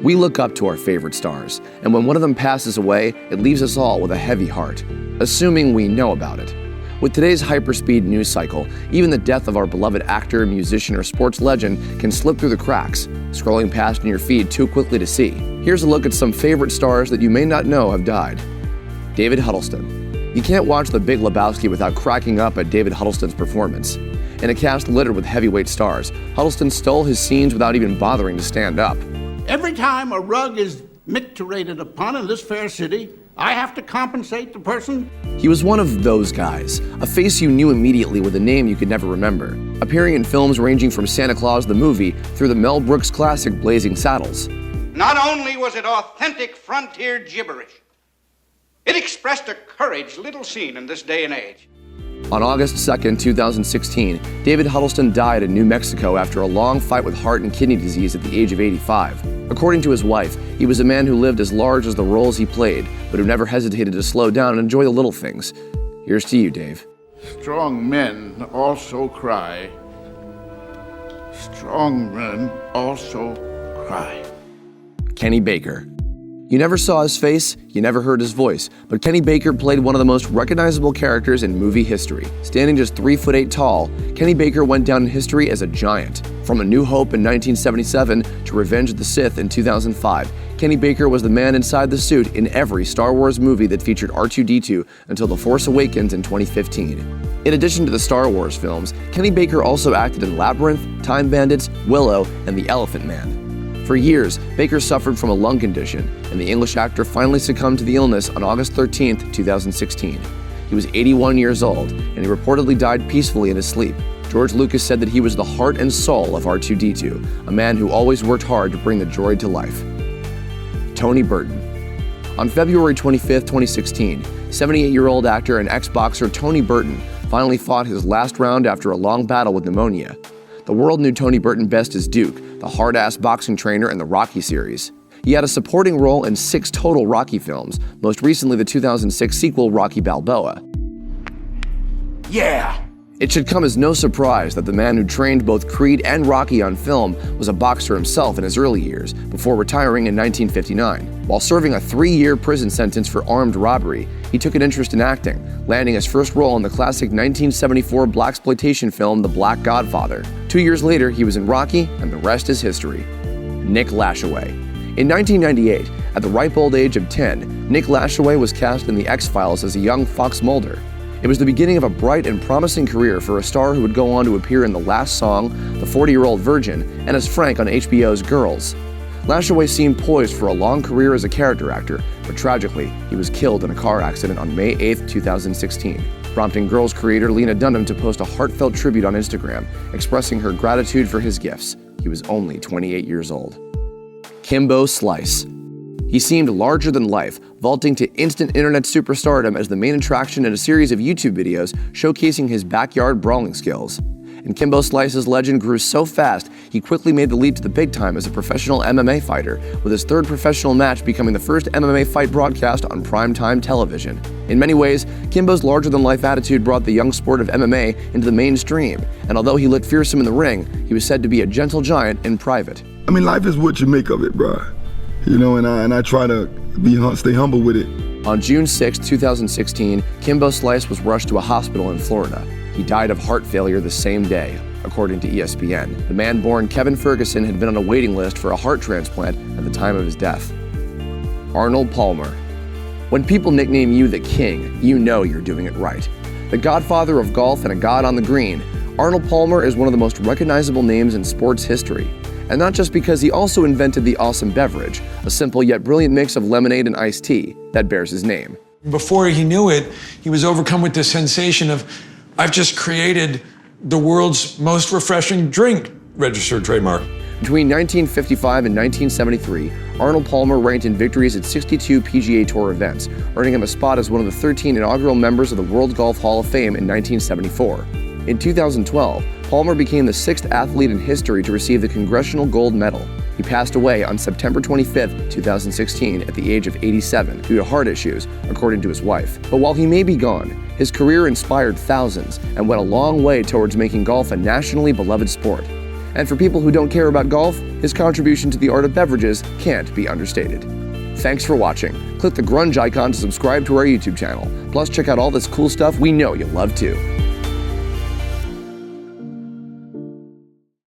We look up to our favorite stars, and when one of them passes away, it leaves us all with a heavy heart, assuming we know about it. With today's hyperspeed news cycle, even the death of our beloved actor, musician, or sports legend can slip through the cracks, scrolling past in your feed too quickly to see. Here's a look at some favorite stars that you may not know have died. David Huddleston. You can't watch The Big Lebowski without cracking up at David Huddleston's performance. In a cast littered with heavyweight stars, Huddleston stole his scenes without even bothering to stand up. Every time a rug is micturated upon in this fair city, I have to compensate the person. He was one of those guys, a face you knew immediately with a name you could never remember, appearing in films ranging from Santa Claus the Movie through the Mel Brooks classic Blazing Saddles. Not only was it authentic frontier gibberish, it expressed a courage little seen in this day and age. On August 2, 2016, David Huddleston died in New Mexico after a long fight with heart and kidney disease at the age of 85. According to his wife, he was a man who lived as large as the roles he played, but who never hesitated to slow down and enjoy the little things. Here's to you, Dave. Strong men also cry. Strong men also cry. Kenny Baker. You never saw his face, you never heard his voice, but Kenny Baker played one of the most recognizable characters in movie history. Standing just 3'8" tall, Kenny Baker went down in history as a giant. From A New Hope in 1977 to Revenge of the Sith in 2005, Kenny Baker was the man inside the suit in every Star Wars movie that featured R2-D2 until The Force Awakens in 2015. In addition to the Star Wars films, Kenny Baker also acted in Labyrinth, Time Bandits, Willow, and The Elephant Man. For years, Baker suffered from a lung condition, and the English actor finally succumbed to the illness on August 13, 2016. He was 81 years old, and he reportedly died peacefully in his sleep. George Lucas said that he was the heart and soul of R2-D2, a man who always worked hard to bring the droid to life. Tony Burton. On February 25, 2016, 78-year-old actor and ex-boxer Tony Burton finally fought his last round after a long battle with pneumonia. The world knew Tony Burton best as Duke, the hard-ass boxing trainer in the Rocky series. He had a supporting role in 6 total Rocky films, most recently the 2006 sequel Rocky Balboa. Yeah! It should come as no surprise that the man who trained both Creed and Rocky on film was a boxer himself in his early years, before retiring in 1959. While serving a 3-year prison sentence for armed robbery, he took an interest in acting, landing his first role in the classic 1974 blaxploitation film The Black Godfather. 2 years later, he was in Rocky, and the rest is history. Nick Lashaway. In 1998, at the ripe old age of 10, Nick Lashaway was cast in The X-Files as a young Fox Mulder. It was the beginning of a bright and promising career for a star who would go on to appear in The Last Song, The 40-Year-Old Virgin, and as Frank on HBO's Girls. Lashaway seemed poised for a long career as a character actor, but tragically, he was killed in a car accident on May 8, 2016, prompting Girls creator Lena Dunham to post a heartfelt tribute on Instagram, expressing her gratitude for his gifts. He was only 28 years old. Kimbo Slice. He seemed larger than life, vaulting to instant internet superstardom as the main attraction in a series of YouTube videos showcasing his backyard brawling skills. And Kimbo Slice's legend grew so fast, he quickly made the leap to the big time as a professional MMA fighter, with his 3rd professional match becoming the first MMA fight broadcast on primetime television. In many ways, Kimbo's larger-than-life attitude brought the young sport of MMA into the mainstream, and although he looked fearsome in the ring, he was said to be a gentle giant in private. I mean, life is what you make of it, bro. You know, and I try to stay humble with it. On June 6, 2016, Kimbo Slice was rushed to a hospital in Florida. He died of heart failure the same day, according to ESPN. The man born Kevin Ferguson had been on a waiting list for a heart transplant at the time of his death. Arnold Palmer. When people nickname you the King, you know you're doing it right. The godfather of golf and a god on the green, Arnold Palmer is one of the most recognizable names in sports history. And not just because he also invented the awesome beverage, a simple yet brilliant mix of lemonade and iced tea that bears his name. Before he knew it, he was overcome with this sensation of, I've just created the world's most refreshing drink, registered trademark. Between 1955 and 1973, Arnold Palmer ranked in victories at 62 PGA Tour events, earning him a spot as one of the 13 inaugural members of the World Golf Hall of Fame in 1974. In 2012, Palmer became the 6th athlete in history to receive the Congressional Gold Medal. He passed away on September 25, 2016, at the age of 87 due to heart issues, according to his wife. But while he may be gone, his career inspired thousands and went a long way towards making golf a nationally beloved sport. And for people who don't care about golf, his contribution to the art of beverages can't be understated. Thanks for watching. Click the grunge icon to subscribe to our YouTube channel. Plus, check out all this cool stuff we know you'll love too.